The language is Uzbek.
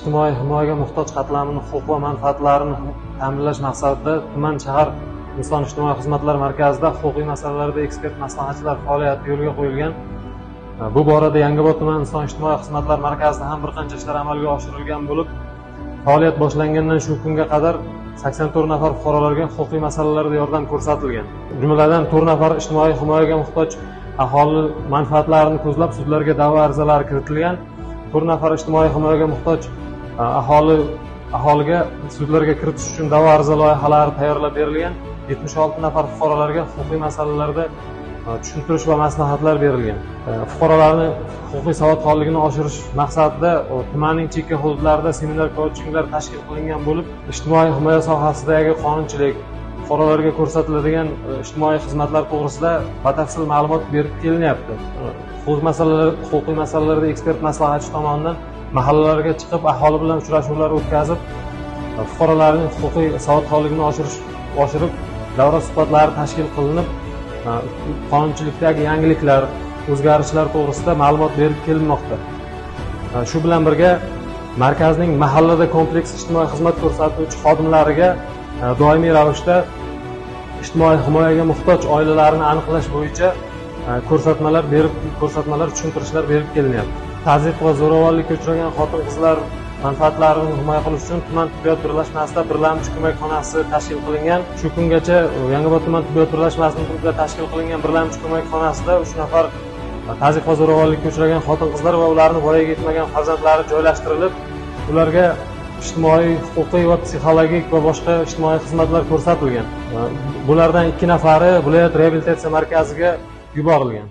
ijtimoiy himoyaga muhtoj qatlamini huquq va manfaatlarini ta'minlash maqsadida tuman shahar inson ijtimoiy xizmatlar markazida huquqiy masalalarda ekspert maslahatchilar faoliyati yo'lga qo'yilgan. Bu borada Yangiobod tuman inson ijtimoiy xizmatlar markazida ham bir qancha ishlar amalga oshirilgan bo'lib, faoliyat boshlangandan shu kunga qadar 84 nafar fuqarolarga huquqiy masalalarda yordam ko'rsatilgan. Jumladan 4 nafar ijtimoiy himoyaga muhtoj aholi manfaatlarini ko'zlab sudlarga da'vo arizalari kiritilgan. 4 nafar ijtimoiy himoyaga muhtoj aholiga sudlarga kiritish uchun da'vo ariza loyihalari tayyorlab berilgan. 76 nafar fuqarolarga huquqiy masalalarda tushuntirish va maslahatlar berilgan. Fuqarolarning huquqiy savodxonligini oshirish maqsadida tumanning chekka hududlarida seminar coachinglar tashkil qilingan bo'lib, ijtimoiy himoya sohasidagi qonunchilik, fuqarolarga ko'rsatiladigan ijtimoiy xizmatlar to'g'risida batafsil ma'lumot berib kelinyapti. Huquqiy masalalarda ekspert maslahatchi tomonidan mahallalarga chiqib, aholi bilan uchrashuvlar o'tkazib, fuqarolarning huquqiy savodxonligini oshirib, davra suhbatlari tashkil qilinib, qonunchilikdagi yangiliklar, o'zgarishlar to'g'risida ma'lumot berib kelinmoqda. Shu bilan birga markazning mahallada kompleks ijtimoiy xizmat ko'rsatuvchi xodimlariga doimiy ravishda ijtimoiy himoyaga muhtoj oilalarni aniqlash bo'yicha ko'rsatmalar, tushuntirishlar berib kelinyapti. Tazyiq va zo'ravonlikka uchragan xotin-qizlar manfaatlarini himoya qilish uchun tuman tibbiyot birlashmasida birlamchi ko'makxonasi tashkil qilingan. Shu kungacha Yangiobod tuman tibbiyot birlashmasida tashkil qilingan birlamchi ko'makxonasida 3 nafar tazyiq va zo'ravonlikka uchragan xotin-qizlar va ularning voyaga yetmagan farzandlari joylashtirilib, ularga ijtimoiy, huquqiy va psixologik va boshqa ijtimoiy xizmatlar ko'rsatilgan. Bulardan 2 nafari viloyat reabilitatsiya markaziga yuborilgan.